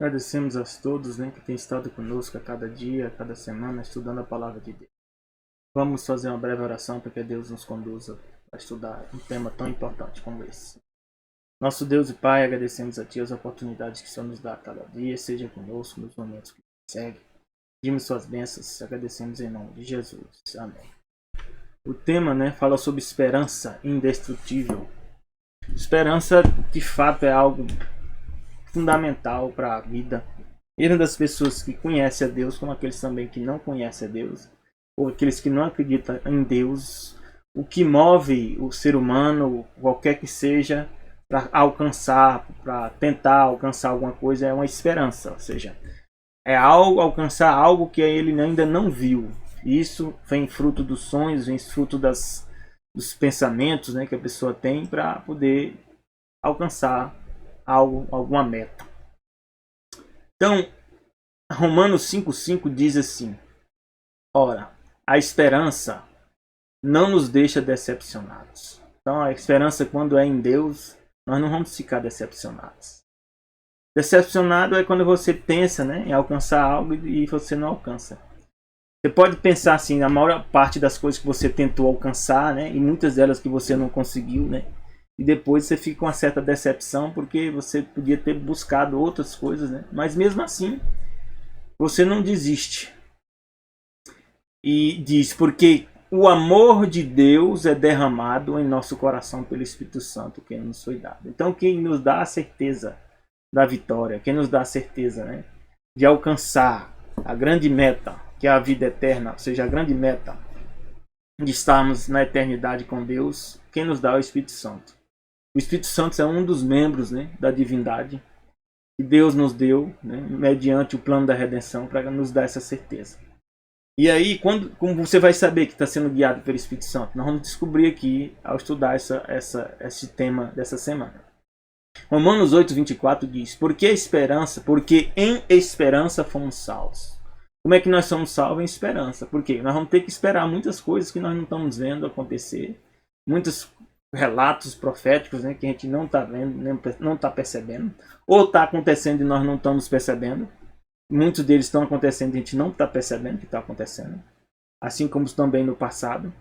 Agradecemos a todos, né, que têm estado conosco a cada dia, a cada semana, estudando a palavra de Deus. Vamos fazer uma breve oração para que Deus nos conduza a estudar um tema tão importante como esse. Nosso Deus e Pai, agradecemos a Ti as oportunidades que o Senhor nos dá a cada dia, seja conosco nos momentos que seguem. Pedimos Suas bênçãos, agradecemos em nome de Jesus. Amém. O tema, né, fala sobre esperança indestrutível. Esperança, de fato, é algo fundamental para a vida, mesmo das pessoas que conhecem a Deus, como aqueles também que não conhecem a Deus, ou aqueles que não acreditam em Deus. O que move o ser humano, qualquer que seja, para alcançar, para tentar alcançar alguma coisa, é uma esperança, ou seja, é alcançar algo que ele ainda não viu. Isso vem fruto dos sonhos, vem fruto dos pensamentos, né, que a pessoa tem para poder alcançar alguma meta. Então, Romanos 5,5 diz assim: ora, a esperança não nos deixa decepcionados. Então, a esperança, quando é em Deus, nós não vamos ficar decepcionados. Decepcionado é quando você pensa, né, em alcançar algo e você não alcança. Você pode pensar assim, na maior parte das coisas que você tentou alcançar, né, e muitas delas que você não conseguiu, né, e depois você fica com uma certa decepção porque você podia ter buscado outras coisas, né, mas mesmo assim você não desiste. E diz, porque o amor de Deus é derramado em nosso coração pelo Espírito Santo que nos foi dado. Então, quem nos dá a certeza da vitória, quem nos dá a certeza, né, de alcançar a grande meta, que é a vida eterna, ou seja, a grande meta de estarmos na eternidade com Deus, quem nos dá é o Espírito Santo. O Espírito Santo é um dos membros, né, da divindade que Deus nos deu, né, mediante o plano da redenção, para nos dar essa certeza. E aí, como você vai saber que está sendo guiado pelo Espírito Santo? Nós vamos descobrir aqui ao estudar esse tema dessa semana. Romanos 8,24 diz: porque em esperança fomos salvos. Como é que nós somos salvos? Em esperança. Por quê? Nós vamos ter que esperar muitas coisas que nós não estamos vendo acontecer. Muitos relatos proféticos, né, que a gente não está vendo, não está percebendo. Ou está acontecendo e nós não estamos percebendo. Muitos deles estão acontecendo e a gente não está percebendo que está acontecendo. Assim como também no passado.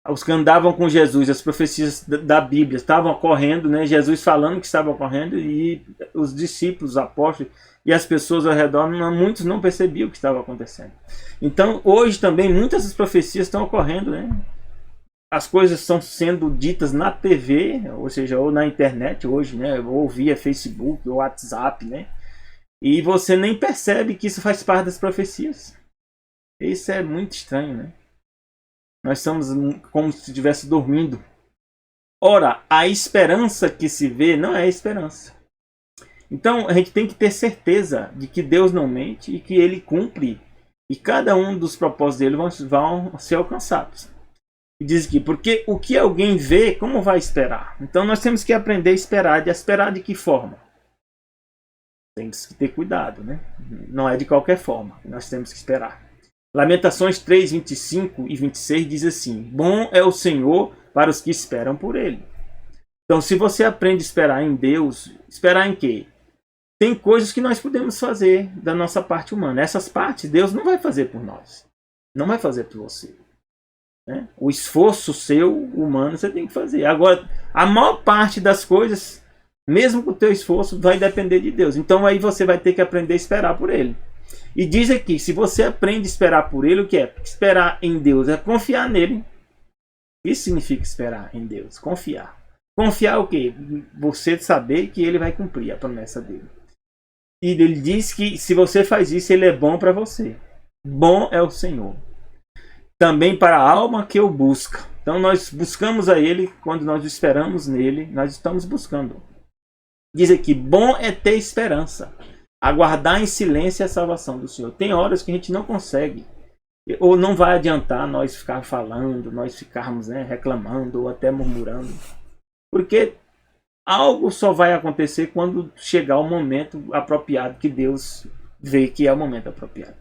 Os que andavam com Jesus, as profecias da Bíblia estavam ocorrendo, né? Jesus falando que estava ocorrendo, e os discípulos, os apóstolos e as pessoas ao redor, muitos não percebiam o que estava acontecendo. Então, hoje também, muitas das profecias estão ocorrendo, né? As coisas estão sendo ditas na TV, ou seja, ou na internet hoje, né? Ou via Facebook, ou WhatsApp, né? E você nem percebe que isso faz parte das profecias. Isso é muito estranho, né? Nós estamos como se estivesse dormindo. Ora, a esperança que se vê não é esperança. Então, a gente tem que ter certeza de que Deus não mente e que Ele cumpre. E cada um dos propósitos dele vão ser alcançados. E diz aqui, porque o que alguém vê, como vai esperar? Então, nós temos que aprender a esperar. De esperar de que forma? Temos que ter cuidado, né? Não é de qualquer forma. Nós temos que esperar. Lamentações 3, 25 e 26 diz assim: bom é o Senhor para os que esperam por Ele. Então, se você aprende a esperar em Deus, esperar em quê? Tem coisas que nós podemos fazer da nossa parte humana. Essas partes Deus não vai fazer por nós. Não vai fazer por você. Né? O esforço seu, humano, você tem que fazer. Agora, a maior parte das coisas, mesmo com o teu esforço, vai depender de Deus. Então, aí você vai ter que aprender a esperar por Ele. E diz aqui, se você aprende a esperar por Ele, o que é? Esperar em Deus é confiar nele. Isso significa esperar em Deus, confiar. Confiar o quê? Você saber que Ele vai cumprir a promessa dele. E ele diz que se você faz isso, Ele é bom para você. Bom é o Senhor. Também para a alma que o busca. Então nós buscamos a Ele, quando nós esperamos nele, nós estamos buscando. Diz aqui, bom é ter esperança. Aguardar em silêncio a salvação do Senhor. Tem horas que a gente não consegue. Ou não vai adiantar nós ficar falando, nós ficarmos, né, reclamando ou até murmurando. Porque algo só vai acontecer quando chegar o momento apropriado que Deus vê que é o momento apropriado.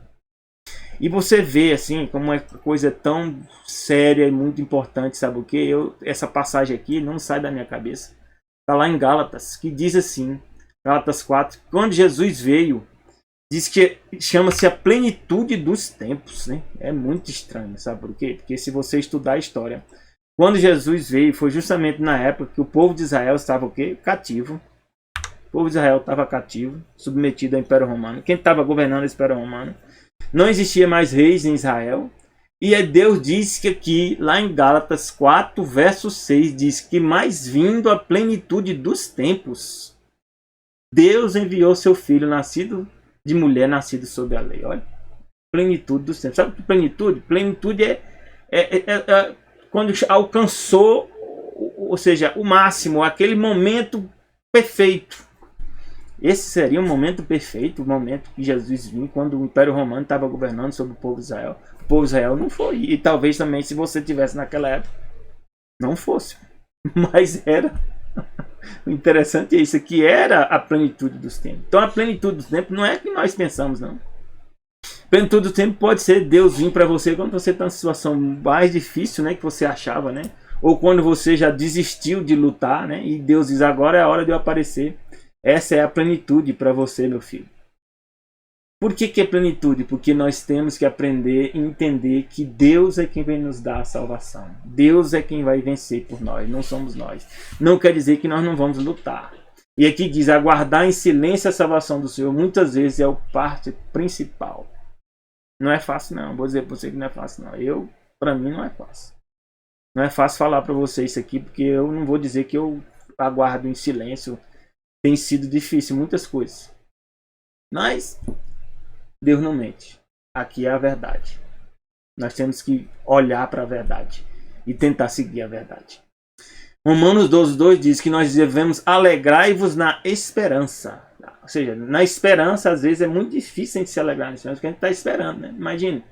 E você vê assim como uma coisa tão séria e muito importante, sabe o que? Essa passagem aqui não sai da minha cabeça. Está lá em Gálatas, que diz assim: Gálatas 4. Quando Jesus veio, diz que chama-se a plenitude dos tempos, né? É muito estranho, sabe por quê? Porque se você estudar a história, quando Jesus veio, foi justamente na época que o povo de Israel estava o quê? Cativo. O povo de Israel estava cativo, submetido ao Império Romano. Quem estava governando o Império Romano? Não existia mais reis em Israel. E aí Deus diz que aqui, lá em Gálatas 4, verso 6, diz que mais vindo a plenitude dos tempos, Deus enviou seu filho nascido de mulher, nascido sob a lei. Olha, plenitude dos tempos. Sabe o que é plenitude? Plenitude é quando alcançou, ou seja, o máximo, aquele momento perfeito. Esse seria o momento perfeito, o momento que Jesus vinha, quando o Império Romano estava governando sobre o povo de Israel. O povo de Israel não foi. E talvez também, se você tivesse naquela época, não fosse. Mas era. O interessante é isso, que era a plenitude dos tempos. Então a plenitude dos tempos não é o que nós pensamos, não. A plenitude dos tempos pode ser Deus vir para você quando você está numa situação mais difícil, né, que você achava, né? Ou quando você já desistiu de lutar, né? E Deus diz, agora é a hora de eu aparecer. Essa é a plenitude para você, meu filho. Por que é plenitude? Porque nós temos que aprender e entender que Deus é quem vai nos dar a salvação. Deus é quem vai vencer por nós, não somos nós. Não quer dizer que nós não vamos lutar. E aqui diz, aguardar em silêncio a salvação do Senhor, muitas vezes é o parte principal. Não é fácil não, vou dizer para você que não é fácil não. Para mim não é fácil. Não é fácil falar para você isso aqui, porque eu não vou dizer que eu aguardo em silêncio. Tem sido difícil, muitas coisas. Mas Deus não mente. Aqui é a verdade. Nós temos que olhar para a verdade e tentar seguir a verdade. Romanos 12:2 diz que nós devemos alegrai-vos na esperança. Ou seja, na esperança, às vezes, é muito difícil a gente se alegrar na esperança, porque a gente está esperando, né? Imagina,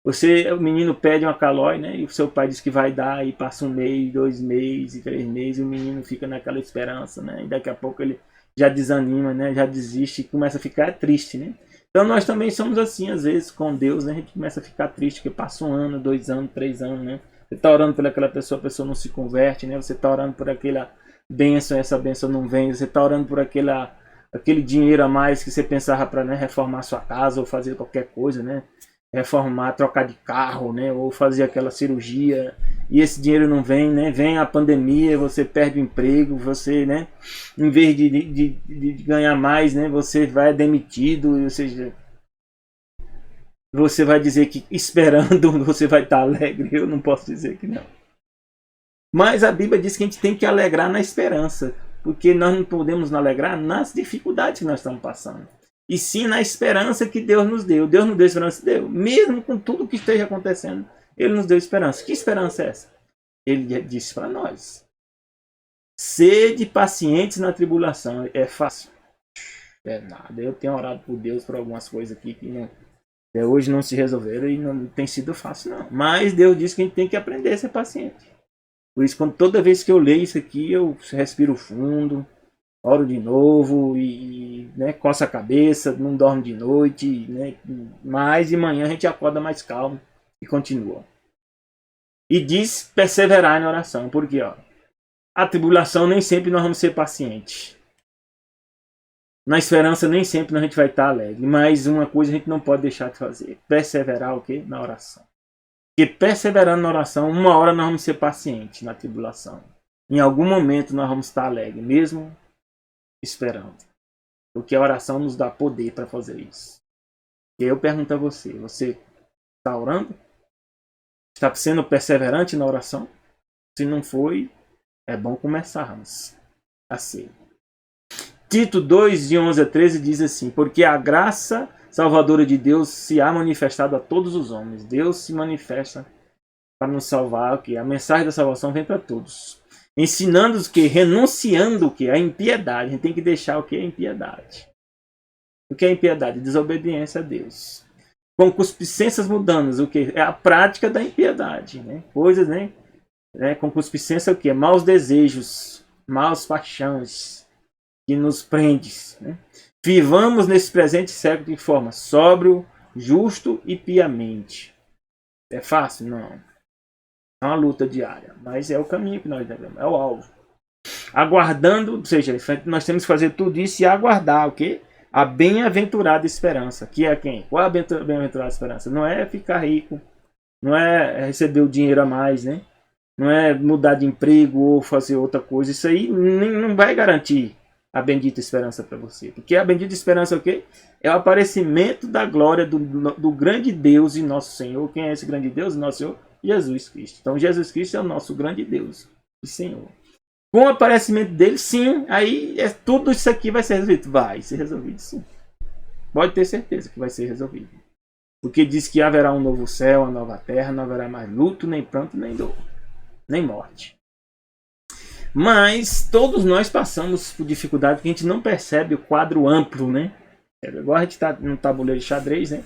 o menino pede uma calói, né? E o seu pai diz que vai dar, e passa 1 mês, 2 meses, 3 meses, e o menino fica naquela esperança, né? E daqui a pouco ele já desanima, né? Já desiste e começa a ficar triste, né? Então nós também somos assim, às vezes, com Deus, né? A gente começa a ficar triste, porque passa 1 ano, 2 anos, 3 anos, né? Você está orando por aquela pessoa, a pessoa não se converte, né? Você está orando por aquela bênção, essa bênção não vem. Você está orando por aquele dinheiro a mais que você pensava para, né, reformar sua casa ou fazer qualquer coisa, né? Reformar, trocar de carro, né? Ou fazer aquela cirurgia. E esse dinheiro não vem, né? Vem a pandemia, você perde o emprego, você, né? Em vez de ganhar mais, né? Você vai demitido, ou seja, você vai dizer que esperando você vai estar alegre. Eu não posso dizer que não. Mas a Bíblia diz que a gente tem que alegrar na esperança, porque nós não podemos nos alegrar nas dificuldades que nós estamos passando, e sim na esperança que Deus nos deu. Deus nos deu esperança, deu. Mesmo com tudo que esteja acontecendo, Ele nos deu esperança. Que esperança é essa? Ele disse para nós: sede pacientes na tribulação. É fácil? É nada. Eu tenho orado por Deus por algumas coisas aqui que não, até hoje não se resolveram e não tem sido fácil não. Mas Deus diz que a gente tem que aprender a ser paciente. Por isso, toda vez que eu leio isso aqui, eu respiro fundo, oro de novo e né, coça a cabeça, não dorme de noite, né, mas de manhã a gente acorda mais calmo e continua. E diz perseverar na oração, porque ó, a tribulação nem sempre nós vamos ser pacientes. Na esperança nem sempre a gente vai estar alegre, mas uma coisa a gente não pode deixar de fazer, perseverar o quê? Na oração. Porque perseverando na oração, uma hora nós vamos ser pacientes na tribulação. Em algum momento nós vamos estar alegres, mesmo esperando. Porque a oração nos dá poder para fazer isso. E eu pergunto a você, você está orando? Está sendo perseverante na oração? Se não foi, é bom começarmos a ser. Tito 2, de 11 a 13 diz assim: porque a graça salvadora de Deus se há manifestado a todos os homens. Deus se manifesta para nos salvar, que a mensagem da salvação vem para todos. Ensinando-os que, renunciando o que? A impiedade. A gente tem que deixar o que? A impiedade. O que é impiedade? Desobediência a Deus. Concupiscências mundanas, o que? É a prática da impiedade. Né? Coisas, né? Concupiscência é o que? Maus desejos, maus paixões que nos prende. Né? Vivamos nesse presente século de forma sóbrio, justo e piamente. É fácil? Não. É uma luta diária, mas é o caminho que nós devemos, é o alvo. Aguardando, ou seja, nós temos que fazer tudo isso e aguardar o quê? A bem-aventurada esperança. Que é quem? Qual é a bem-aventurada esperança? Não é ficar rico, não é receber o dinheiro a mais, né? Não é mudar de emprego ou fazer outra coisa. Isso aí não vai garantir a bendita esperança para você. Porque a bendita esperança é o quê? É o aparecimento da glória do grande Deus e nosso Senhor. Quem é esse grande Deus e nosso Senhor? Jesus Cristo. Então Jesus Cristo é o nosso grande Deus e Senhor. Com o aparecimento dele, sim, aí tudo isso aqui vai ser resolvido. Vai ser resolvido, sim. Pode ter certeza que vai ser resolvido. Porque diz que haverá um novo céu, uma nova terra, não haverá mais luto, nem pranto, nem dor, nem morte. Mas todos nós passamos por dificuldade porque a gente não percebe o quadro amplo, né? Agora a gente está num tabuleiro de xadrez, né?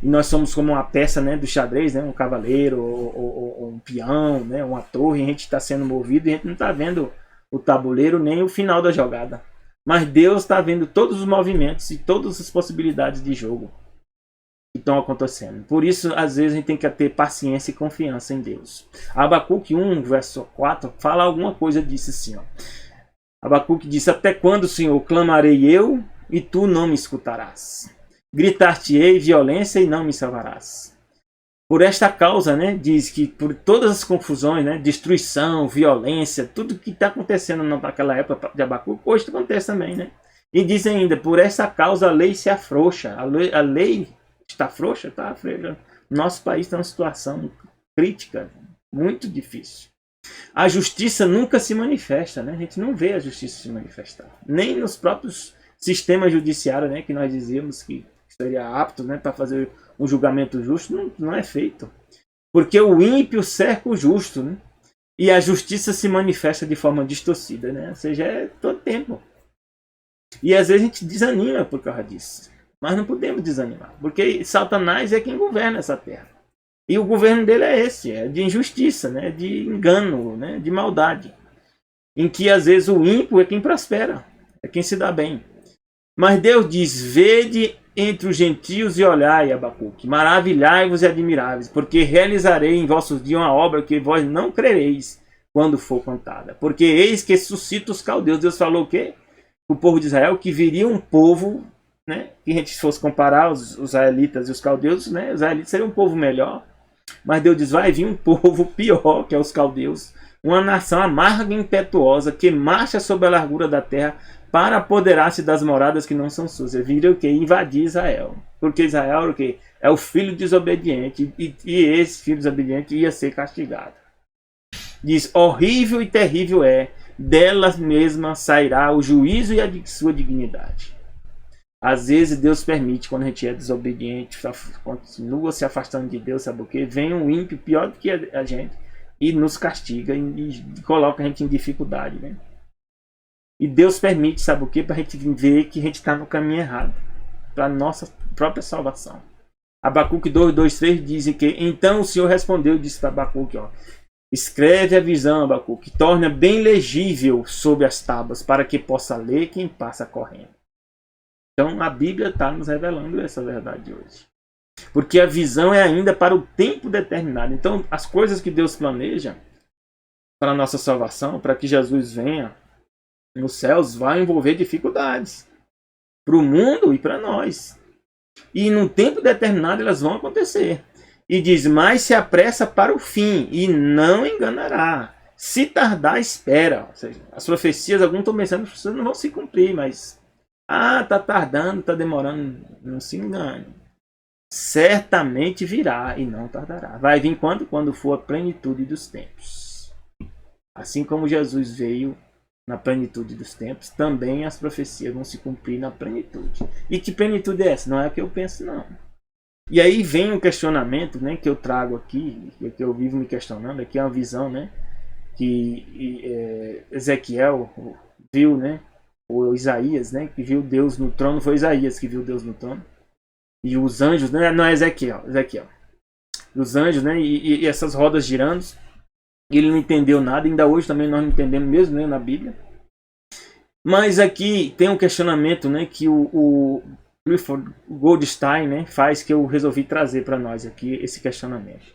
E nós somos como uma peça, né, do xadrez, né? Um cavaleiro ou um peão, né? Uma torre, e a gente está sendo movido e a gente não está vendo o tabuleiro nem o final da jogada. Mas Deus está vendo todos os movimentos e todas as possibilidades de jogo que estão acontecendo. Por isso, às vezes, a gente tem que ter paciência e confiança em Deus. Abacuque 1, verso 4, fala alguma coisa disso assim, ó. Abacuque disse: até quando, Senhor, clamarei eu e tu não me escutarás? Gritar-te-ei violência e não me salvarás. Por esta causa, né, diz que por todas as confusões, né, destruição, violência, tudo que está acontecendo naquela época de Abacuque, hoje acontece também, né? E diz ainda: por essa causa a lei se afrouxa. A lei está frouxa? Está frouxa. Nosso país está numa situação crítica, muito difícil. A justiça nunca se manifesta, né? A gente não vê a justiça se manifestar. Nem nos próprios sistemas judiciários, né, que nós dizíamos que seria apto, né, para fazer um julgamento justo, não é feito. Porque o ímpio cerca o justo, né? E a justiça se manifesta de forma distorcida, né? Ou seja, é todo tempo. E às vezes a gente desanima por causa disso. Mas não podemos desanimar, porque Satanás é quem governa essa terra. E o governo dele é esse, é de injustiça, né? De engano, né? De maldade. Em que às vezes o ímpio é quem prospera, é quem se dá bem. Mas Deus diz: vede entre os gentios e olhai, Abacuque, maravilhai-vos e admirai-vos, porque realizarei em vossos dias uma obra que vós não crereis quando for contada. Porque eis que suscita os caldeus. Deus falou o quê? O povo de Israel, que viria um povo, né? Que a gente fosse comparar os israelitas e os caldeus, né? Os israelitas seriam um povo melhor. Mas Deus diz: vai vir um povo pior, que é os caldeus, uma nação amarga e impetuosa, que marcha sobre a largura da terra para apoderar-se das moradas que não são suas. Viram o que? Invadir Israel. Porque Israel o que? É o filho desobediente, e esse filho desobediente ia ser castigado. Diz: horrível e terrível é, dela mesma sairá o juízo e a sua dignidade. Às vezes Deus permite, quando a gente é desobediente, continua se afastando de Deus, sabe o quê? Vem um ímpio pior do que a gente e nos castiga e coloca a gente em dificuldade, né? E Deus permite, sabe o quê? Para a gente ver que a gente está no caminho errado, para a nossa própria salvação. Abacuque 2:2-3 diz que então o Senhor respondeu e disse para Abacuque: ó, escreve a visão, Abacuque, torna bem legível sobre as tábuas, para que possa ler quem passa correndo. Então a Bíblia está nos revelando essa verdade hoje. Porque a visão é ainda para o tempo determinado. Então as coisas que Deus planeja para a nossa salvação, para que Jesus venha nos céus, vai envolver dificuldades para o mundo e para nós. E num tempo determinado elas vão acontecer. E diz: mas se apressa para o fim e não enganará. Se tardar, espera. Ou seja, as profecias, alguns estão pensando que as profecias não vão se cumprir, mas está tardando, está demorando. Não se engane. Certamente virá e não tardará. Vai vir quando? Quando for a plenitude dos tempos. Assim como Jesus veio na plenitude dos tempos, também as profecias vão se cumprir na plenitude. E que plenitude é essa? Não é o que eu penso, não. E aí vem um questionamento, né, que eu trago aqui, que eu vivo me questionando, aqui é uma visão, né, que Ezequiel viu, né, ou Isaías, né, que viu Deus no trono. Foi Isaías que viu Deus no trono. E os anjos, né, não é Ezequiel. Os anjos, né, e essas rodas girando. Ele não entendeu nada, ainda hoje também nós não entendemos mesmo, né, na Bíblia. Mas aqui tem um questionamento, né, que o Clifford Goldstein, né, faz, que eu resolvi trazer para nós aqui esse questionamento.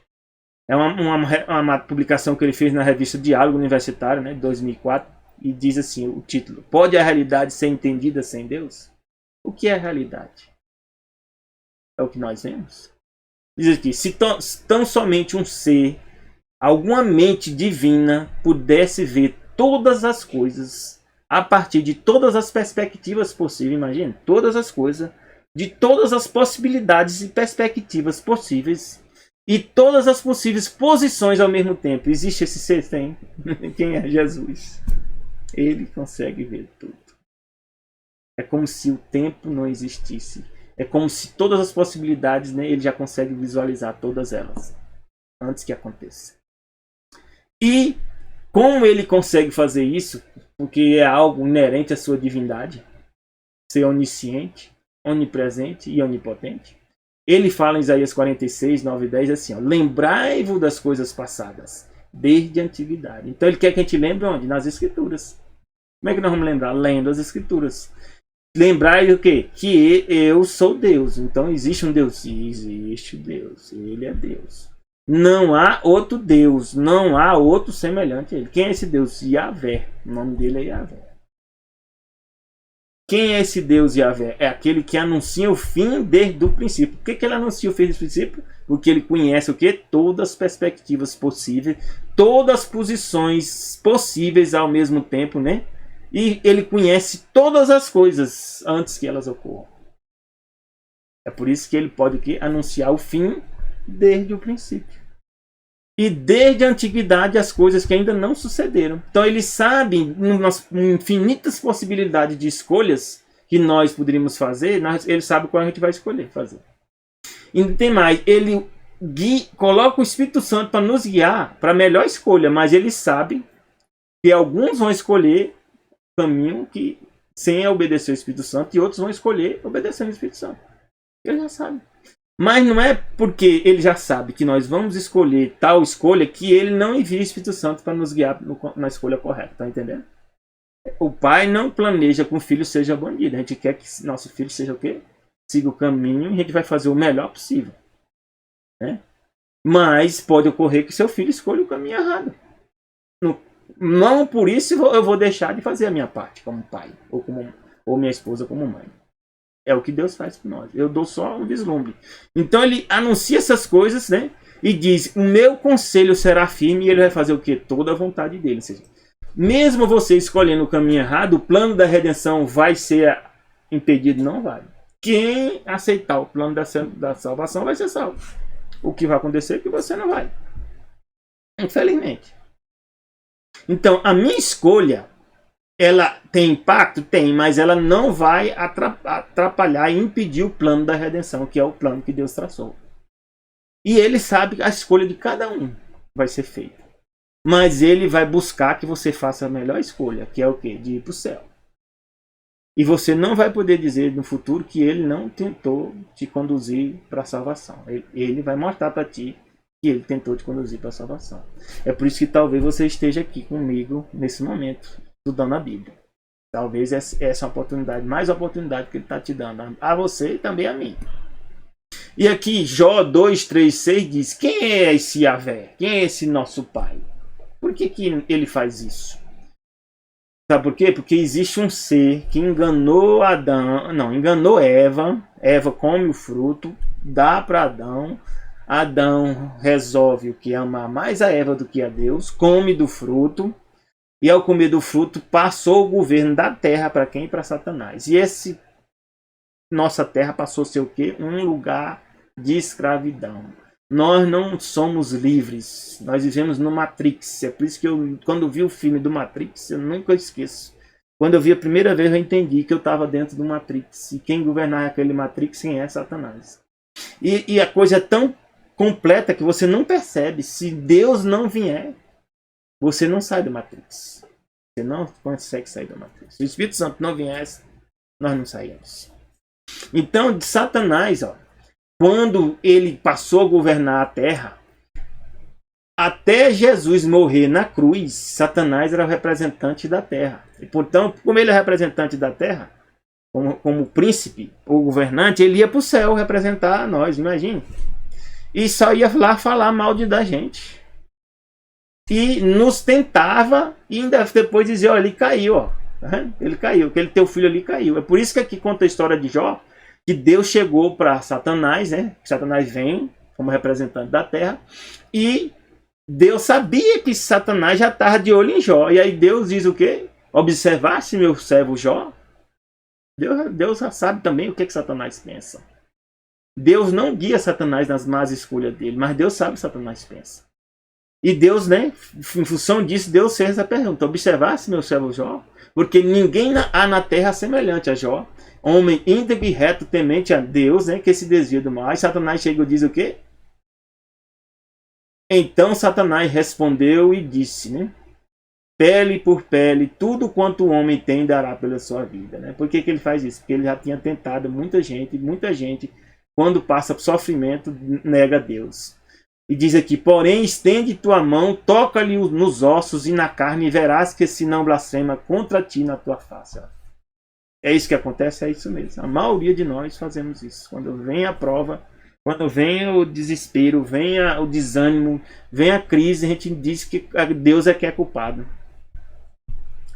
É uma publicação que ele fez na revista Diálogo Universitário, né, de 2004, e diz assim o título: Pode a realidade ser entendida sem Deus? O que é a realidade? É o que nós vemos. Diz aqui: se tão somente um ser, alguma mente divina pudesse ver todas as coisas a partir de todas as perspectivas possíveis, imagine, todas as coisas, de todas as possibilidades e perspectivas possíveis e todas as possíveis posições ao mesmo tempo. Existe esse ser? Tem. Quem é Jesus? Ele consegue ver tudo. É como se o tempo não existisse. É como se todas as possibilidades, né, ele já consegue visualizar todas elas antes que aconteça. E como ele consegue fazer isso, porque é algo inerente à sua divindade, ser onisciente, onipresente e onipotente, ele fala em Isaías 46, 9 e 10 assim: lembrai-vos das coisas passadas, desde a antiguidade. Então ele quer que a gente lembre onde? Nas Escrituras. Como é que nós vamos lembrar? Lendo as Escrituras. Lembrai o quê? Que eu sou Deus. Então existe um Deus. Existe Deus. Ele é Deus. Não há outro Deus. Não há outro semelhante a ele. Quem é esse Deus? Yahvé. O nome dele é Yahvé. Quem é esse Deus Yahvé? É aquele que anuncia o fim desde o princípio. Por que ele anuncia o fim desde o princípio? Porque ele conhece o quê? Todas as perspectivas possíveis, todas as posições possíveis ao mesmo tempo, né? E ele conhece todas as coisas antes que elas ocorram. É por isso que ele pode o quê? Anunciar o fim desde o princípio. E desde a antiguidade as coisas que ainda não sucederam. Então ele sabe nas infinitas possibilidades de escolhas que nós poderíamos fazer, ele sabe qual a gente vai escolher fazer. E tem mais, ele coloca o Espírito Santo para nos guiar para a melhor escolha, mas ele sabe que alguns vão escolher o caminho que sem obedecer ao Espírito Santo e outros vão escolher obedecendo ao Espírito Santo. Ele já sabe. Mas não é porque ele já sabe que nós vamos escolher tal escolha que ele não envia o Espírito Santo para nos guiar na escolha correta. Tá entendendo? O pai não planeja que o filho seja bandido. A gente quer que nosso filho seja o quê? Siga o caminho e a gente vai fazer o melhor possível. Né? Mas pode ocorrer que seu filho escolha o caminho errado. Não por isso eu vou deixar de fazer a minha parte como pai. Ou minha esposa como mãe. É o que Deus faz por nós. Eu dou só um vislumbre. Então ele anuncia essas coisas, né? E diz: o meu conselho será firme. E ele vai fazer o quê? Toda a vontade dele. Ou seja, mesmo você escolhendo o caminho errado, o plano da redenção vai ser impedido? Não vai. Quem aceitar o plano da salvação vai ser salvo. O que vai acontecer é que você não vai. Infelizmente. Então, a minha escolha, ela tem impacto? Tem, mas ela não vai atrapalhar e impedir o plano da redenção, que é o plano que Deus traçou. E ele sabe que a escolha de cada um vai ser feita. Mas ele vai buscar que você faça a melhor escolha, que é o quê? De ir para o céu. E você não vai poder dizer no futuro que ele não tentou te conduzir para a salvação. Ele vai mostrar para ti que ele tentou te conduzir para a salvação. É por isso que talvez você esteja aqui comigo nesse momento, estudando a Bíblia. Talvez essa é a oportunidade, mais oportunidade que ele está te dando a você e também a mim. E aqui Jó 2, 3, 6 diz: quem é esse Yahvé? Quem é esse nosso pai? Por que ele faz isso? Sabe por quê? Porque existe um ser que enganou Eva. Eva come o fruto, dá para Adão. Adão resolve o que? Amar mais a Eva do que a Deus, come do fruto. E ao comer do fruto, passou o governo da terra para quem? Para Satanás. E nossa terra passou a ser o quê? Um lugar de escravidão. Nós não somos livres. Nós vivemos no Matrix. É por isso que quando vi o filme do Matrix, eu nunca esqueço. Quando eu vi a primeira vez, eu entendi que eu estava dentro do Matrix. E quem governava aquele Matrix, quem é? Satanás. E a coisa é tão completa que você não percebe. Se Deus não vier, você não sai do Matrix. Você não consegue sair do Matrix. Se o Espírito Santo não viesse, nós não saímos. Então, de Satanás, quando ele passou a governar a terra, até Jesus morrer na cruz, Satanás era o representante da terra. E, portanto, como ele é representante da terra, como príncipe ou governante, ele ia para o céu representar nós, imagine. E só ia lá falar mal da gente. e nos tentava e ainda depois dizia, ó, ele caiu, ó. Ele caiu, aquele teu filho ali caiu. É por isso que aqui conta a história de Jó, que Deus chegou para Satanás, né? Satanás vem como representante da terra, e Deus sabia que Satanás já estava de olho em Jó. E aí Deus diz o quê? Observasse meu servo Jó. Deus já sabe também o que Satanás pensa. Deus não guia Satanás nas más escolhas dele, mas Deus sabe o que Satanás pensa. E Deus, né, em função disso, Deus fez essa pergunta: observasse meu servo Jó? Porque ninguém há na terra semelhante a Jó, homem íntegro e reto, temente a Deus, né, que se desvia do mal. Aí Satanás chega e diz o quê? Então Satanás respondeu e disse, né, pele por pele, tudo quanto o homem tem dará pela sua vida. Né? Por que ele faz isso? Porque ele já tinha tentado muita gente, quando passa por sofrimento, nega a Deus. E diz aqui, porém, estende tua mão, toca-lhe nos ossos e na carne, e verás que se não blasfema contra ti na tua face. É isso que acontece, é isso mesmo. A maioria de nós fazemos isso. Quando vem a prova, quando vem o desespero, vem o desânimo, vem a crise, a gente diz que Deus é que é culpado.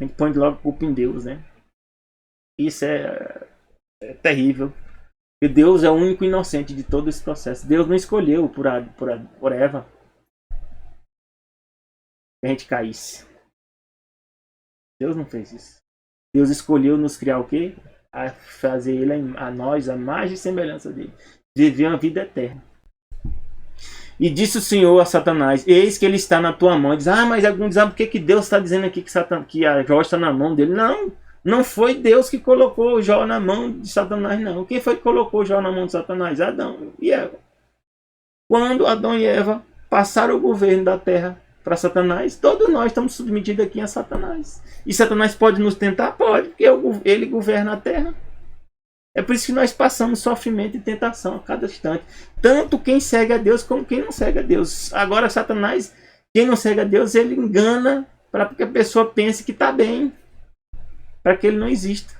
A gente põe logo culpa em Deus, né? Isso é terrível. E Deus é o único inocente de todo esse processo. Deus não escolheu por Eva que a gente caísse. Deus não fez isso. Deus escolheu nos criar o quê? A fazer ele a nós a imagem e semelhança dele. Viver uma vida eterna. E disse o Senhor a Satanás, eis que ele está na tua mão. E diz, mas alguns dizem, por que Deus está dizendo aqui que a Jó está na mão dele? Não foi Deus que colocou Jó na mão de Satanás, não. Quem foi que colocou Jó na mão de Satanás? Adão e Eva. Quando Adão e Eva passaram o governo da terra para Satanás, todos nós estamos submetidos aqui a Satanás. E Satanás pode nos tentar? Pode, porque ele governa a terra. É por isso que nós passamos sofrimento e tentação a cada instante. Tanto quem segue a Deus como quem não segue a Deus. Agora Satanás, quem não segue a Deus, ele engana para que a pessoa pense que está bem. Para que ele não exista.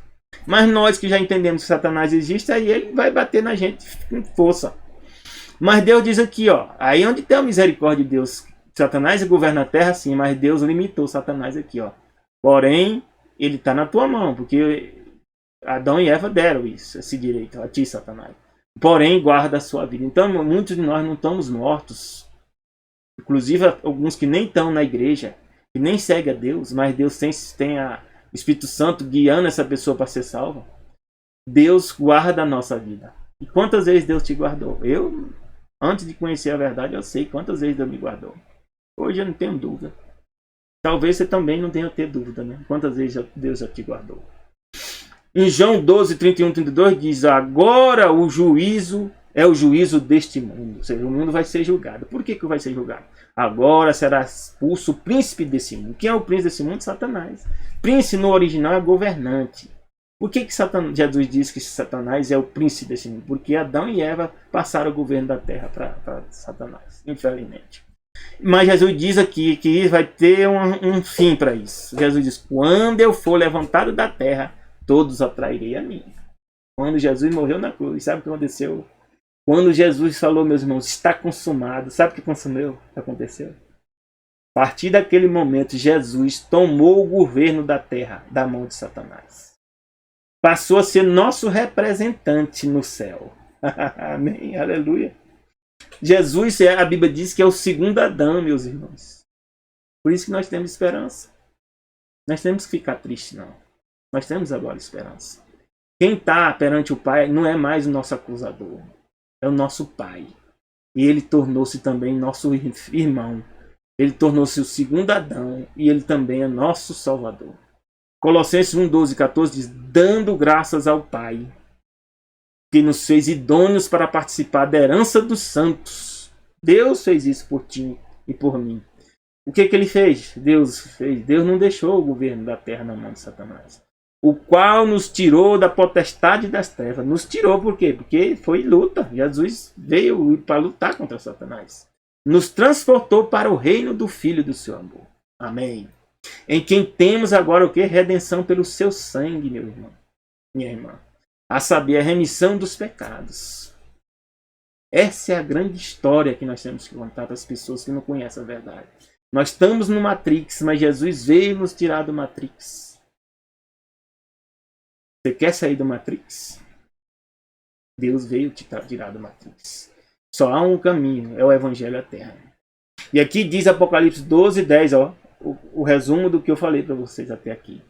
Mas nós que já entendemos que Satanás existe, aí ele vai bater na gente com força. Mas Deus diz aqui, ó, aí onde tem a misericórdia de Deus, Satanás governa a terra sim, mas Deus limitou Satanás aqui, ó. Porém, ele está na tua mão, porque Adão e Eva deram isso, esse direito a ti, Satanás. Porém, guarda a sua vida. Então, muitos de nós não estamos mortos. Inclusive, alguns que nem estão na igreja, que nem seguem a Deus, mas Deus tem o Espírito Santo guiando essa pessoa para ser salva. Deus guarda a nossa vida. E quantas vezes Deus te guardou? Eu, antes de conhecer a verdade, eu sei quantas vezes Deus me guardou. Hoje eu não tenho dúvida. Talvez você também não tenha ter dúvida, né? Quantas vezes Deus já te guardou. Em João 12, 31, 32 diz, agora o juízo é o juízo deste mundo. Ou seja, o mundo vai ser julgado. Por que vai ser julgado? Agora será expulso o príncipe desse mundo. Quem é o príncipe desse mundo? Satanás. Príncipe no original é governante. Por que Jesus diz que Satanás é o príncipe desse mundo? Porque Adão e Eva passaram o governo da terra para Satanás, infelizmente. Mas Jesus diz aqui que vai ter um fim para isso. Jesus diz, quando eu for levantado da terra, todos atrairei a mim. Quando Jesus morreu na cruz, sabe o que aconteceu? Quando Jesus falou, meus irmãos, está consumado, sabe o que aconteceu? A partir daquele momento, Jesus tomou o governo da terra da mão de Satanás. Passou a ser nosso representante no céu. Amém, aleluia. Jesus, a Bíblia diz que é o segundo Adão, meus irmãos. Por isso que nós temos esperança. Nós temos que ficar tristes, não. Nós temos agora esperança. Quem está perante o Pai não é mais o nosso acusador. É o nosso Pai. E ele tornou-se também nosso irmão. Ele tornou-se o segundo Adão. E ele também é nosso Salvador. Colossenses 1, 12 e 14 diz, dando graças ao Pai, que nos fez idôneos para participar da herança dos santos. Deus fez isso por ti e por mim. O que ele fez? Deus não deixou o governo da terra na mão de Satanás. O qual nos tirou da potestade das trevas. Nos tirou por quê? Porque foi luta. Jesus veio para lutar contra Satanás. Nos transportou para o reino do Filho do seu amor. Amém. Em quem temos agora o quê? Redenção pelo seu sangue, meu irmão. Minha irmã. A saber, a remissão dos pecados. Essa é a grande história que nós temos que contar para as pessoas que não conhecem a verdade. Nós estamos no Matrix, mas Jesus veio nos tirar do Matrix. Você quer sair do Matrix? Deus veio te tirar do Matrix. Só há um caminho, é o Evangelho à Terra. E aqui diz Apocalipse 12, 10, ó, o resumo do que eu falei para vocês até aqui.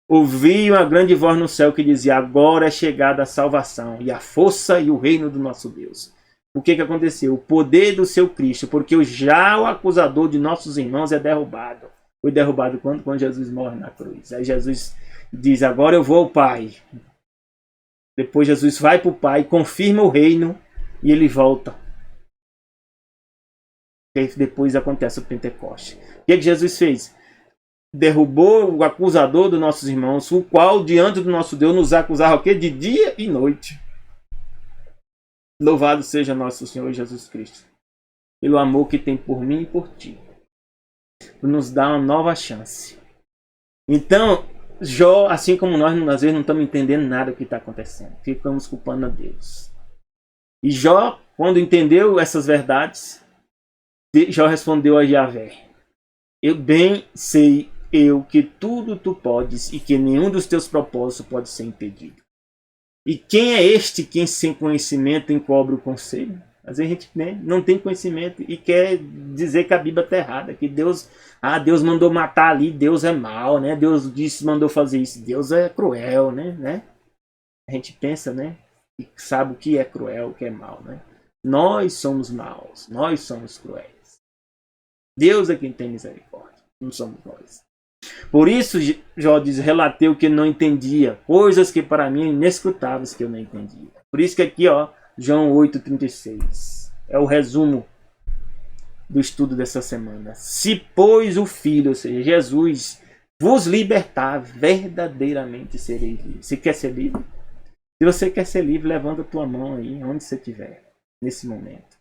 Ouvi uma grande voz no céu que dizia: agora é chegada a salvação, e a força e o reino do nosso Deus. O que aconteceu? O poder do seu Cristo, porque já o acusador de nossos irmãos é derrubado. Foi derrubado quando Jesus morre na cruz. Aí Jesus diz: agora eu vou ao Pai. Depois Jesus vai para o Pai, confirma o reino e ele volta. E depois acontece o Pentecoste. O que Jesus fez? Derrubou o acusador dos nossos irmãos, o qual diante do nosso Deus nos acusava o quê? De dia e noite. Louvado seja nosso Senhor Jesus Cristo, pelo amor que tem por mim e por ti, por nos dar uma nova chance. Então, Jó, assim como nós, às vezes não estamos entendendo nada do que está acontecendo, ficamos culpando a Deus. E Jó, quando entendeu essas verdades, Jó respondeu a Yahvé: eu bem sei que tudo tu podes e que nenhum dos teus propósitos pode ser impedido. E quem é este que sem conhecimento encobre o conselho? Às vezes a gente, né, não tem conhecimento e quer dizer que a Bíblia está errada, que Deus mandou matar ali, Deus é mau, né? Deus disse, mandou fazer isso, Deus é cruel, né? A gente pensa, né, e sabe o que é cruel, o que é mau, né? Nós somos maus, nós somos cruéis. Deus é quem tem misericórdia, não somos nós. Por isso, Jó diz: relatei o que não entendia, coisas que para mim inescrutáveis que eu não entendia. Por isso que aqui, ó, João 8,36 é o resumo do estudo dessa semana. Se pois o Filho, ou seja, Jesus, vos libertar, verdadeiramente sereis livres. Você quer ser livre? Se você quer ser livre, levanta a tua mão aí, onde você estiver, nesse momento.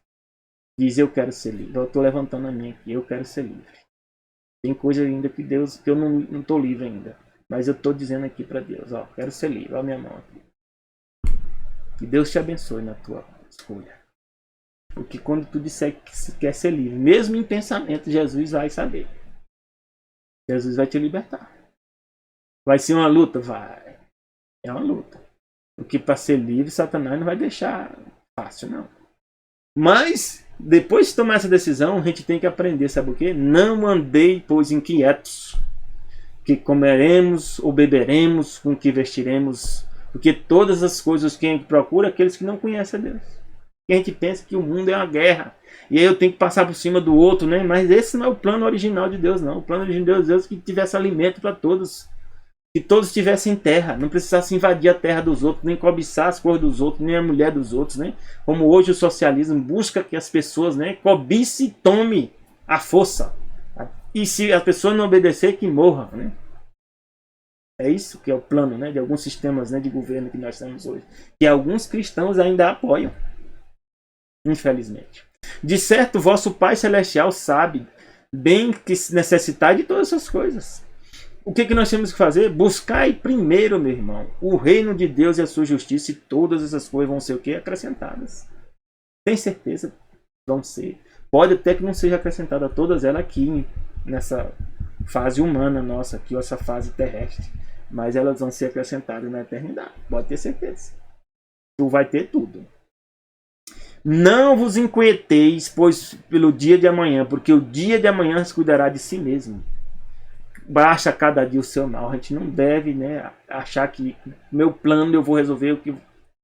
Diz: eu quero ser livre. Eu estou levantando a minha aqui, eu quero ser livre. Tem coisa ainda que Deus, que eu não estou livre ainda. Mas eu estou dizendo aqui para Deus: ó, quero ser livre. Olha a minha mão aqui. Que Deus te abençoe na tua escolha. Porque quando tu disser que quer ser livre, mesmo em pensamento, Jesus vai saber. Jesus vai te libertar. Vai ser uma luta? Vai. É uma luta. Porque para ser livre, Satanás não vai deixar fácil, não. Mas, depois de tomar essa decisão, a gente tem que aprender, sabe o quê? Não andei, pois, inquietos, que comeremos ou beberemos, com que vestiremos, porque todas as coisas que a gente procura, aqueles que não conhecem a Deus. E a gente pensa que o mundo é uma guerra, e aí eu tenho que passar por cima do outro, né? Mas esse não é o plano original de Deus, não. O plano original de Deus é que tivesse alimento para todos. Que todos tivessem terra, não precisasse invadir a terra dos outros, nem cobiçar as coisas dos outros, nem a mulher dos outros, né? Como hoje o socialismo busca que as pessoas, né, cobice e tome a força. E se a pessoa não obedecer, que morra, né? É isso que é o plano, né, de alguns sistemas, né, de governo que nós temos hoje. Que alguns cristãos ainda apoiam, infelizmente. De certo, vosso Pai Celestial sabe bem que necessitar de todas essas coisas. O que nós temos que fazer? Buscar primeiro, meu irmão, o reino de Deus e a sua justiça, e todas essas coisas vão ser o quê? Acrescentadas. Tem certeza? Vão ser. Pode até que não seja acrescentada todas elas aqui, nessa fase humana nossa, aqui, essa fase terrestre. Mas elas vão ser acrescentadas na eternidade. Pode ter certeza. Tu vai ter tudo. Não vos inquieteis, pois pelo dia de amanhã, porque o dia de amanhã se cuidará de si mesmo. Baixa cada dia o seu mal. A gente não deve, né, achar que meu plano eu vou resolver o que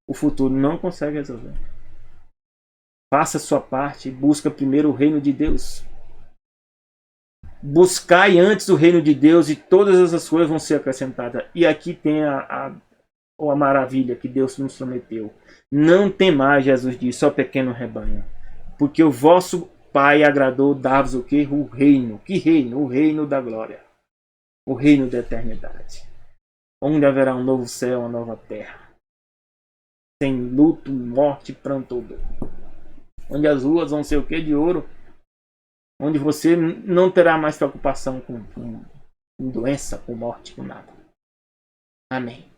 o futuro não consegue resolver. Faça a sua parte, busca primeiro o reino de Deus. Buscai antes o reino de Deus e todas essas coisas vão ser acrescentadas. E aqui tem a maravilha que Deus nos prometeu. Não temais, Jesus disse, ó pequeno rebanho, porque o vosso Pai agradou dar-vos o quê? O reino. Que reino? O reino da glória. O reino da eternidade, onde haverá um novo céu, uma nova terra, sem luto, morte, pranto, dor, onde as ruas vão ser o que? De ouro, onde você não terá mais preocupação com doença, com morte, com nada. Amém.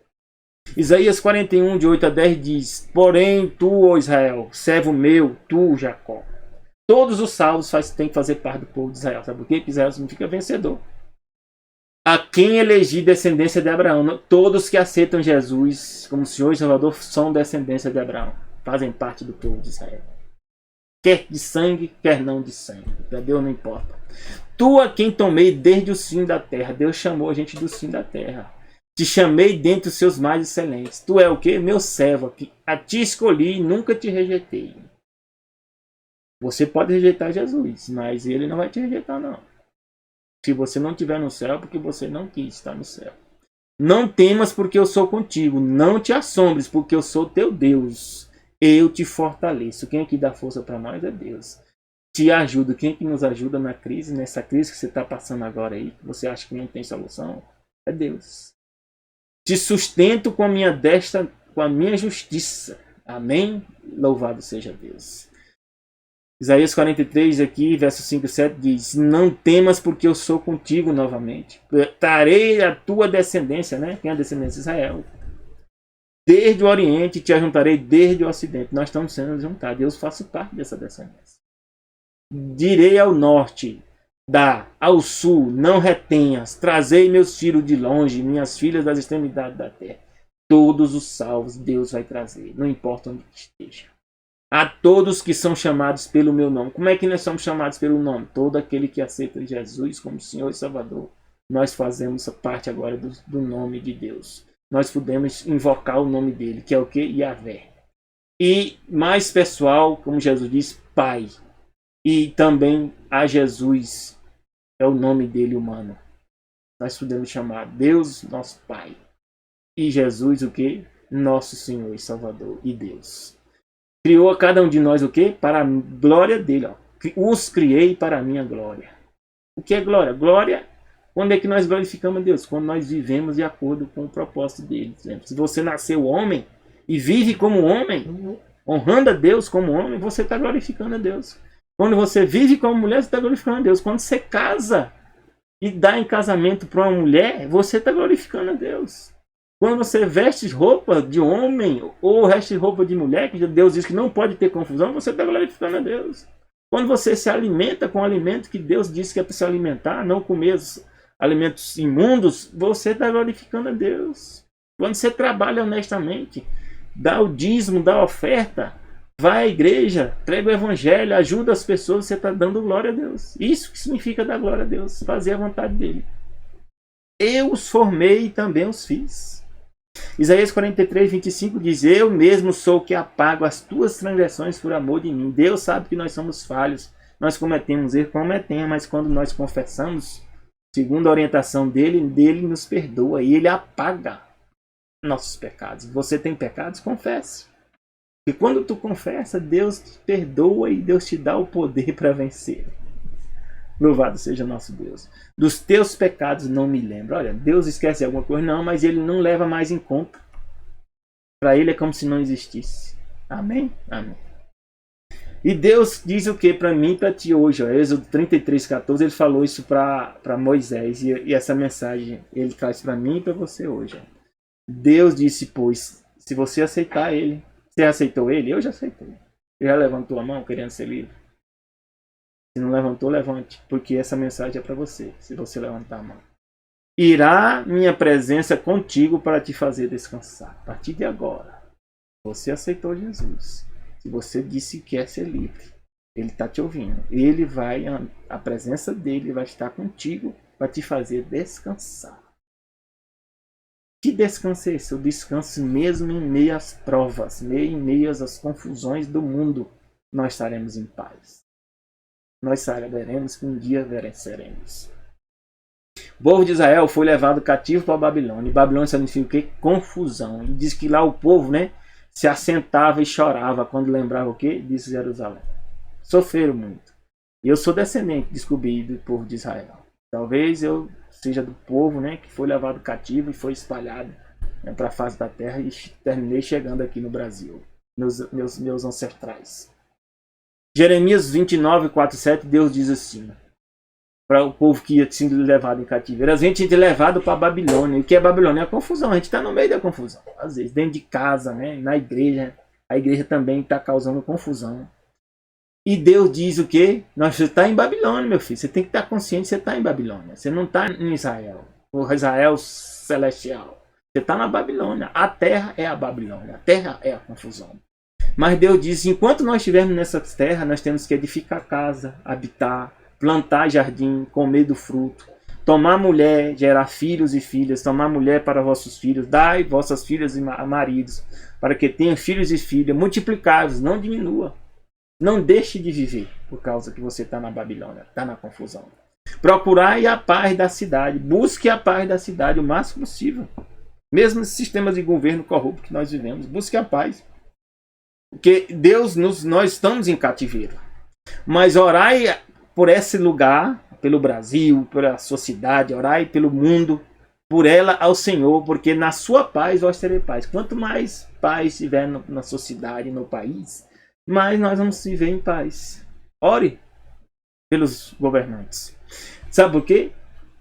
Isaías 41, de 8 a 10 diz: porém tu, ó Israel, servo meu, tu, Jacó, Todos os salvos têm que fazer parte do povo de Israel. Sabe por quê? Porque Israel significa vencedor. A quem elegi descendência de Abraão. Todos que aceitam Jesus como Senhor e Salvador são descendência de Abraão. Fazem parte do povo de Israel. Quer de sangue, quer não de sangue. Para Deus não importa. Tu a quem tomei desde o fim da terra. Deus chamou a gente do fim da terra. Te chamei dentre os seus mais excelentes. Tu é o quê? Meu servo. A ti escolhi e nunca te rejeitei. Você pode rejeitar Jesus, mas ele não vai te rejeitar, não. Se você não estiver no céu, porque você não quis estar no céu. Não temas, porque eu sou contigo. Não te assombres, porque eu sou teu Deus. Eu te fortaleço. Quem é que dá força para nós é Deus. Te ajudo. Quem é que nos ajuda na crise, nessa crise que você está passando agora aí, que você acha que não tem solução? É Deus. Te sustento com a minha destra, com a minha justiça. Amém? Louvado seja Deus. Isaías 43, aqui, verso 5 e 7, diz: não temas, porque eu sou contigo novamente. Trarei a tua descendência, né? Quem é a descendência de Israel? Desde o Oriente, te ajuntarei desde o Ocidente. Nós estamos sendo juntados. Eu faço parte dessa descendência. Direi ao norte, ao sul, não retenhas. Trazei meus filhos de longe, minhas filhas das extremidades da terra. Todos os salvos Deus vai trazer, não importa onde esteja. A todos que são chamados pelo meu nome. Como é que nós somos chamados pelo nome? Todo aquele que aceita Jesus como Senhor e Salvador. Nós fazemos parte agora do nome de Deus. Nós podemos invocar o nome dele, que é o que? Yahvé. E mais pessoal, como Jesus diz, Pai. E também a Jesus, é o nome dele humano. Nós podemos chamar Deus, nosso Pai. E Jesus, o que? Nosso Senhor e Salvador e Deus. Criou a cada um de nós o quê? Para a glória dele. Ó. Os criei para a minha glória. O que é glória? Glória, quando é que nós glorificamos a Deus? Quando nós vivemos de acordo com o propósito dele. Se você nasceu homem e vive como homem, honrando a Deus como homem, você está glorificando a Deus. Quando você vive como mulher, você está glorificando a Deus. Quando você casa e dá em casamento para uma mulher, você está glorificando a Deus. Quando você veste roupa de homem ou veste roupa de mulher, que Deus diz que não pode ter confusão, você está glorificando a Deus. Quando você se alimenta com o alimento que Deus disse que é para se alimentar, não comer os alimentos imundos, você está glorificando a Deus. Quando você trabalha honestamente, dá o dízimo, dá a oferta, vai à igreja, prega o evangelho, ajuda as pessoas, você está dando glória a Deus. Isso que significa dar glória a Deus, fazer a vontade dele. Eu os formei e também os fiz. Isaías 43, 25 diz: eu mesmo sou o que apago as tuas transgressões por amor de mim. Deus sabe que nós somos falhos, nós cometemos erro, mas quando nós confessamos, segundo a orientação dele nos perdoa e ele apaga nossos pecados. Você tem pecados? Confesse. E quando tu confessa, Deus te perdoa e Deus te dá o poder para vencer. Louvado seja nosso Deus. Dos teus pecados não me lembro. Olha, Deus esquece alguma coisa? Não, mas ele não leva mais em conta. Para ele é como se não existisse. Amém? Amém. E Deus diz o que para mim e para ti hoje? Ó, Êxodo 33, 14, ele falou isso para Moisés. E essa mensagem ele traz para mim e para você hoje. Ó. Deus disse, pois, se você aceitar ele. Você aceitou ele? Eu já aceitei. Você já levantou a mão querendo ser livre? Se não levantou, levante, porque essa mensagem é para você, se você levantar a mão. Irá minha presença contigo para te fazer descansar. A partir de agora, você aceitou Jesus. Se você disse que quer ser livre, ele está te ouvindo. A presença dele vai estar contigo para te fazer descansar. Que descanso é esse? O descanso mesmo em meio às provas, em meio às confusões do mundo, nós estaremos em paz. Nós saberemos que um dia venceremos. O povo de Israel foi levado cativo para a Babilônia. E Babilônia significa o quê? Confusão. E diz que lá o povo, se assentava e chorava quando lembrava o quê? Disse Jerusalém. Sofreram muito. E eu sou descendente, descobri, do povo de Israel. Talvez eu seja do povo, que foi levado cativo e foi espalhado para a face da terra e terminei chegando aqui no Brasil. Meus ancestrais. Jeremias 29, 4, 7, Deus diz assim, para o povo que ia sendo levado em cativeiro: a gente é levado para a Babilônia. E o que é Babilônia? É a confusão. A gente está no meio da confusão. Às vezes, dentro de casa, na igreja, a igreja também está causando confusão. E Deus diz o quê? Você está em Babilônia, meu filho. Você tem que estar consciente que você está em Babilônia. Você não está em Israel. O Israel celestial. Você está na Babilônia. A terra é a Babilônia. A terra é a confusão. Mas Deus diz, enquanto nós estivermos nessa terra, nós temos que edificar casa, habitar, plantar jardim, comer do fruto, tomar mulher, gerar filhos e filhas, tomar mulher para vossos filhos, dai vossas filhas e maridos, para que tenham filhos e filhas, multiplicai-vos, não diminua. Não deixe de viver por causa que você está na Babilônia, está na confusão. Procurai a paz da cidade, busque a paz da cidade o máximo possível. Mesmo nos sistemas de governo corrupto que nós vivemos, busque a paz. Porque nós estamos em cativeiro. Mas orai por esse lugar, pelo Brasil, pela sua cidade, orai pelo mundo, por ela ao Senhor, porque na sua paz vós tereis paz. Quanto mais paz tiver na sua cidade, no país, mais nós vamos viver em paz. Ore pelos governantes. Sabe por quê?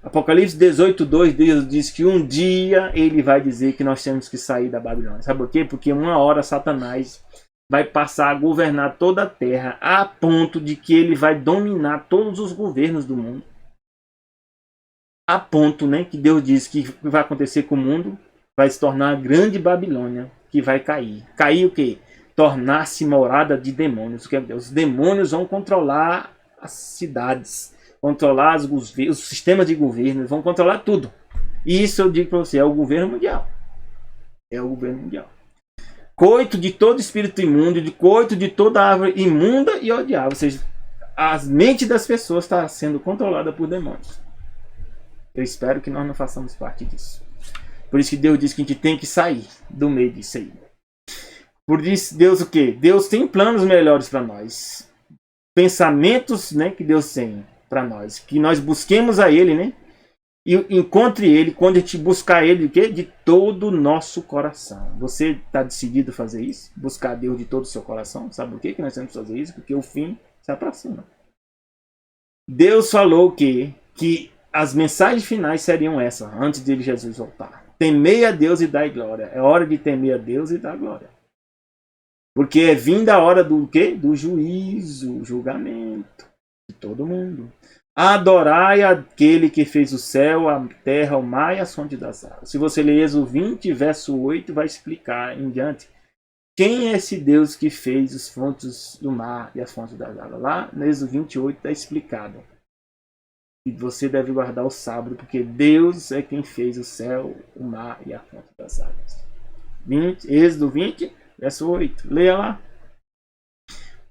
Apocalipse 18:2, Deus diz que um dia ele vai dizer que nós temos que sair da Babilônia. Sabe por quê? Porque uma hora Satanás vai passar a governar toda a terra, a ponto de que ele vai dominar todos os governos do mundo. A ponto, né, que Deus diz que vai acontecer com o mundo, vai se tornar a grande Babilônia, que vai cair. Cair o quê? Tornar-se morada de demônios. Os demônios vão controlar as cidades, controlar os sistemas de governo, vão controlar tudo. E isso eu digo para você, é o governo mundial. É o governo mundial. Coito de todo espírito imundo, de coito de toda árvore imunda e odiável. Ou seja, as mentes das pessoas estão sendo controladas por demônios. Eu espero que nós não façamos parte disso. Por isso que Deus diz que a gente tem que sair do meio disso aí. Por isso, Deus o quê? Deus tem planos melhores para nós. Pensamentos, né, que Deus tem para nós. Que nós busquemos a Ele, né? E encontre Ele quando a gente buscar Ele de todo o nosso coração. Você está decidido a fazer isso? Buscar a Deus de todo o seu coração? Sabe por que nós temos que fazer isso? Porque o fim se aproxima. Deus falou que as mensagens finais seriam essas, antes de Jesus voltar. Temei a Deus e dai glória. É hora de temer a Deus e dar glória. Porque é vinda a hora do quê? Do juízo, julgamento de todo mundo. Adorai aquele que fez o céu, a terra, o mar e as fontes das águas. Se você ler Êxodo 20, verso 8, vai explicar em diante quem é esse Deus que fez as fontes do mar e as fontes das águas. Lá no Êxodo 28 está explicado. E você deve guardar o sábado, porque Deus é quem fez o céu, o mar e a fonte das águas. Êxodo 20, verso 8. Leia lá.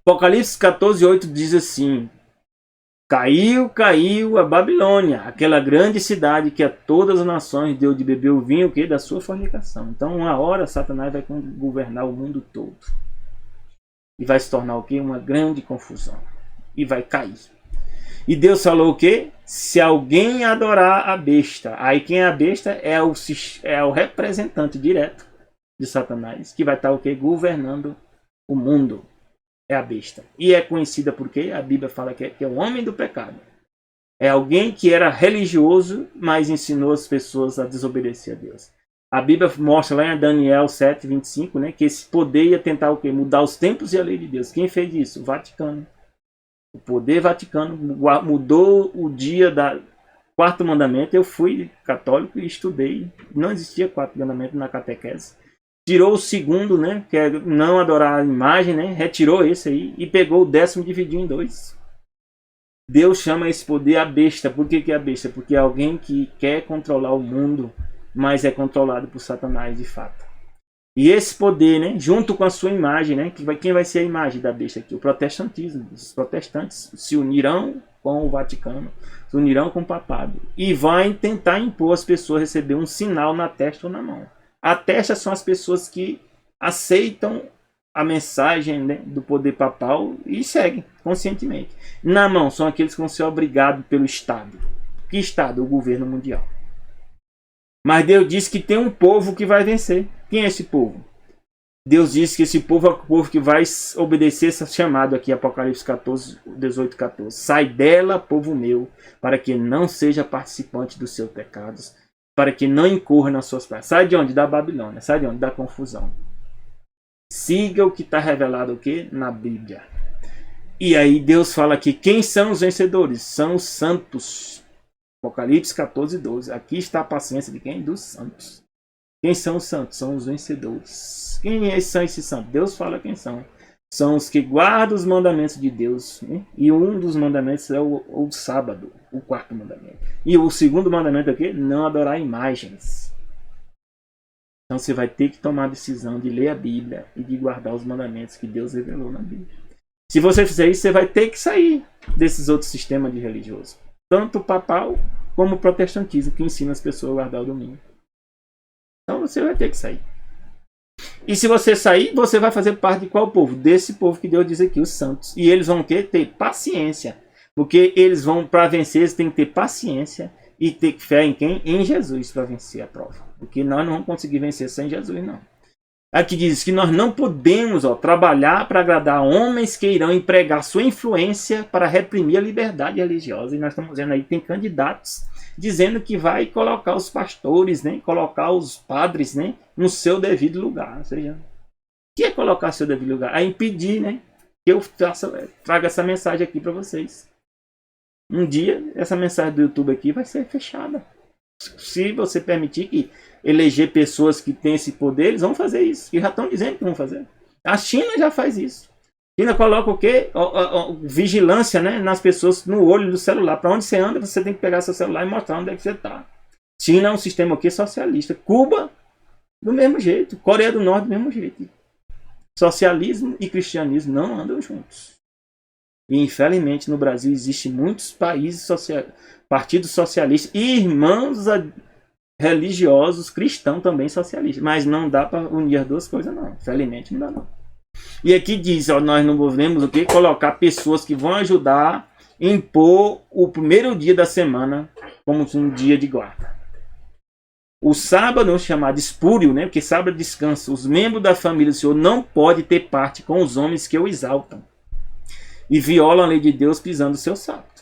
Apocalipse 14:8 diz assim: Caiu a Babilônia, aquela grande cidade que a todas as nações deu de beber o vinho da sua fornicação. Então, uma hora Satanás vai governar o mundo todo. E vai se tornar o quê? Uma grande confusão. E vai cair. E Deus falou o quê? Se alguém adorar a besta. Aí quem é a besta é o representante direto de Satanás, que vai estar o quê? Governando o mundo. É a besta. E é conhecida porque a Bíblia fala que é o homem do pecado. É alguém que era religioso, mas ensinou as pessoas a desobedecer a Deus. A Bíblia mostra lá em Daniel 7:25, né, que esse poder ia tentar o quê? Mudar os tempos e a lei de Deus. Quem fez isso? O Vaticano. O poder vaticano mudou o dia do quarto mandamento. Eu fui católico e estudei. Não existia quarto mandamento na catequese. Tirou o segundo, né, que é não adorar a imagem, né, retirou esse aí e pegou o 10º e dividiu em 2. Deus chama esse poder a besta. Por que é a besta? Porque é alguém que quer controlar o mundo, mas é controlado por Satanás de fato. E esse poder, né, junto com a sua imagem, né, quem vai ser a imagem da besta aqui? O protestantismo. Os protestantes se unirão com o Vaticano, se unirão com o papado e vai tentar impor às pessoas receber um sinal na testa ou na mão. A testa são as pessoas que aceitam a mensagem, né, do poder papal e seguem conscientemente. Na mão são aqueles que vão ser obrigados pelo Estado. Que Estado? O governo mundial. Mas Deus diz que tem um povo que vai vencer. Quem é esse povo? Deus diz que esse povo é o povo que vai obedecer esse chamado aqui, Apocalipse 18:14. Sai dela, povo meu, para que não seja participante dos seus pecados, para que não incorra nas suas práticas. Sai de onde? Da Babilônia. Sai de onde? Da confusão. Siga o que está revelado o quê? Na Bíblia. E aí Deus fala aqui, quem são os vencedores? São os santos. Apocalipse 14, 12. Aqui está a paciência de quem? Dos santos. Quem são os santos? São os vencedores. Quem são esses santos? Deus fala quem são. São os que guardam os mandamentos de Deus. Né? E um dos mandamentos é o sábado, o quarto mandamento. E o segundo mandamento aqui, não adorar imagens. Então você vai ter que tomar a decisão de ler a Bíblia e de guardar os mandamentos que Deus revelou na Bíblia. Se você fizer isso, você vai ter que sair desses outros sistemas de religioso. Tanto o papal como o protestantismo, que ensina as pessoas a guardar o domingo. Então você vai ter que sair. E se você sair, você vai fazer parte de qual povo? Desse povo que Deus diz aqui, os santos. E eles vão ter paciência. Porque eles vão, para vencer, eles têm que ter paciência e ter fé em quem? Em Jesus, para vencer a prova. Porque nós não vamos conseguir vencer sem Jesus, não. Aqui diz que nós não podemos trabalhar para agradar homens que irão empregar sua influência para reprimir a liberdade religiosa. E nós estamos vendo aí que tem candidatos dizendo que vai colocar os pastores, né, colocar os padres, né, no seu devido lugar. Ou seja, o que é colocar seu devido lugar? É impedir, né, que eu traga essa mensagem aqui para vocês. Um dia, essa mensagem do YouTube aqui vai ser fechada. Se você permitir que eleger pessoas que têm esse poder, eles vão fazer isso. E já estão dizendo que vão fazer. A China já faz isso. A China coloca o quê? Vigilância, né, nas pessoas, no olho do celular. Para onde você anda, você tem que pegar seu celular e mostrar onde é que você está. China é um sistema aqui socialista. Cuba, do mesmo jeito. Coreia do Norte, do mesmo jeito. Socialismo e cristianismo não andam juntos. E, infelizmente, no Brasil existem muitos países partidos socialistas e irmãos religiosos cristãos também socialistas. Mas não dá para unir as duas coisas, não. Infelizmente, não dá, não. E aqui diz, nós não podemos o quê? Colocar pessoas que vão ajudar a impor o primeiro dia da semana como um dia de guarda. O sábado, chamado espúrio, né? Porque sábado é descanso. Os membros da família do Senhor não podem ter parte com os homens que o exaltam e violam a lei de Deus pisando o seu sábado.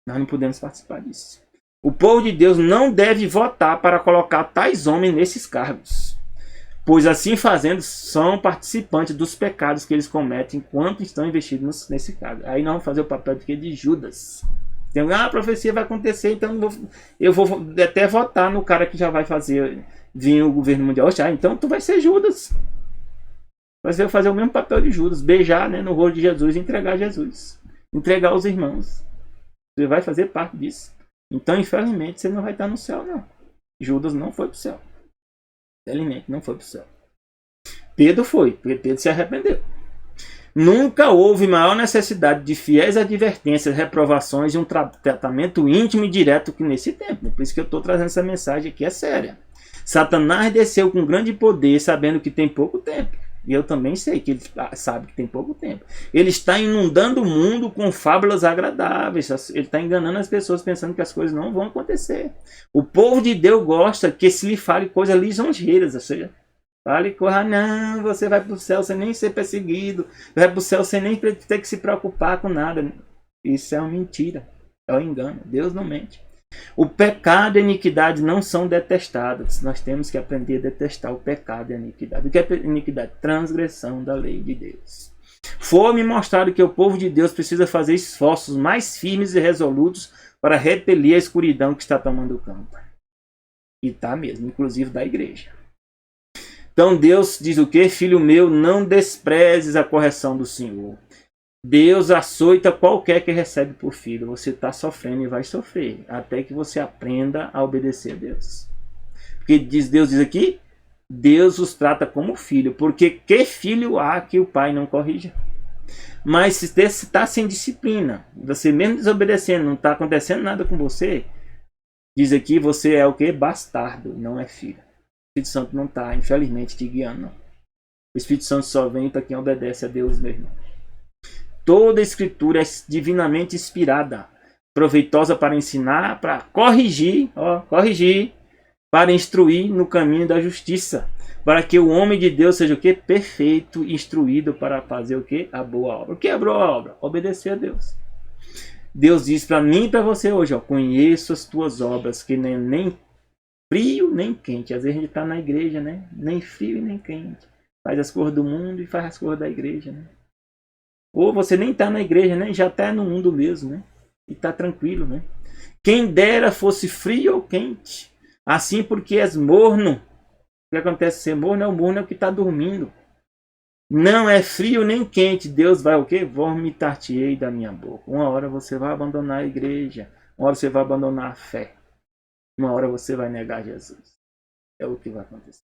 Nós não podemos participar disso. O povo de Deus não deve votar para colocar tais homens nesses cargos, pois assim fazendo são participantes dos pecados que eles cometem enquanto estão investidos nesse cargo. Aí nós vamos fazer o papel de Judas. Tem, a profecia vai acontecer, então eu vou até votar no cara que já vai vir o governo mundial. Então tu vai ser Judas. Você vai fazer o mesmo papel de Judas, beijar, né, no rosto de Jesus e entregar Jesus. Entregar os irmãos. Você vai fazer parte disso. Então, infelizmente, você não vai estar no céu, não. Judas não foi para o céu. Infelizmente, não foi para o céu. Pedro foi, porque Pedro se arrependeu. Nunca houve maior necessidade de fiéis advertências, reprovações e um tratamento íntimo e direto que nesse tempo. Por isso que eu estou trazendo essa mensagem aqui, é séria. Satanás desceu com grande poder, sabendo que tem pouco tempo. E eu também sei que ele sabe que tem pouco tempo. Ele está inundando o mundo com fábulas agradáveis. Ele está enganando as pessoas pensando que as coisas não vão acontecer. O povo de Deus gosta que se lhe fale coisas lisonjeiras. Ou seja, fale coisa, não, você vai para o céu sem nem ser perseguido. Vai para o céu sem nem ter que se preocupar com nada. Isso é uma mentira. É um engano. Deus não mente. O pecado e a iniquidade não são detestados. Nós temos que aprender a detestar o pecado e a iniquidade. O que é iniquidade? Transgressão da lei de Deus. Foi-me mostrado que o povo de Deus precisa fazer esforços mais firmes e resolutos para repelir a escuridão que está tomando o campo. E está mesmo, inclusive da igreja. Então Deus diz o que? Filho meu, não desprezes a correção do Senhor. Deus açoita qualquer que recebe por filho. Você está sofrendo e vai sofrer. Até que você aprenda a obedecer a Deus. Porque Deus diz aqui, Deus os trata como filho. Porque que filho há que o pai não corrija? Mas se você está sem disciplina, você mesmo desobedecendo, não está acontecendo nada com você, diz aqui, você é o que? Bastardo, não é filho. O Espírito Santo não está, infelizmente, te guiando. Não. O Espírito Santo só vem para quem obedece a Deus mesmo. Toda a escritura é divinamente inspirada, proveitosa para ensinar, para corrigir, para instruir no caminho da justiça, para que o homem de Deus seja o que? Perfeito, instruído para fazer o que? A boa obra. O que é a boa obra? Obedecer a Deus. Deus diz para mim e para você hoje, conheço as tuas obras, que nem frio nem quente. Às vezes a gente está na igreja, né? Nem frio e nem quente. Faz as coisas do mundo e faz as coisas da igreja, né? Ou você nem está na igreja, né? Já está no mundo mesmo, né? E está tranquilo, né? Quem dera fosse frio ou quente. Assim porque és morno. O que acontece ser morno? O morno é o que está dormindo. Não é frio nem quente. Deus vai o quê? Vomitar-te-ei da minha boca. Uma hora você vai abandonar a igreja. Uma hora você vai abandonar a fé. Uma hora você vai negar Jesus. É o que vai acontecer.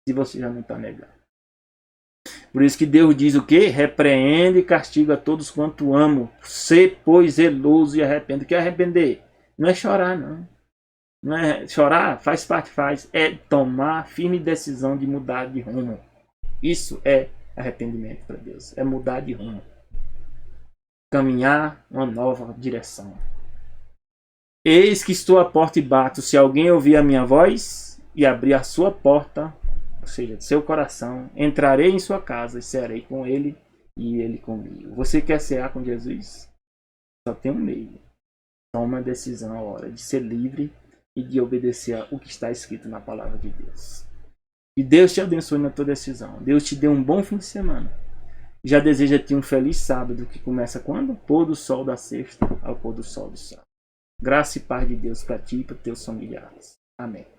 Se você já não está negando. Por isso que Deus diz o quê? Repreende e castiga a todos quanto amo. Sê, pois, zeloso e arrepende. O que é arrepender? Não é chorar, não. Não é chorar, faz parte, faz. É tomar firme decisão de mudar de rumo. Isso é arrependimento para Deus. É mudar de rumo. Caminhar uma nova direção. Eis que estou à porta e bato. Se alguém ouvir a minha voz e abrir a sua porta, ou seja, de seu coração, entrarei em sua casa e serei com ele e ele comigo. Você quer cear com Jesus? Só tem um meio. Toma a decisão agora de ser livre e de obedecer o que está escrito na palavra de Deus. E Deus te abençoe na tua decisão. Deus te dê um bom fim de semana. Já deseja-te um feliz sábado que começa quando? Pôr do sol da sexta ao pôr do sol do sábado. Graça e paz de Deus para ti e para teus familiares. Amém.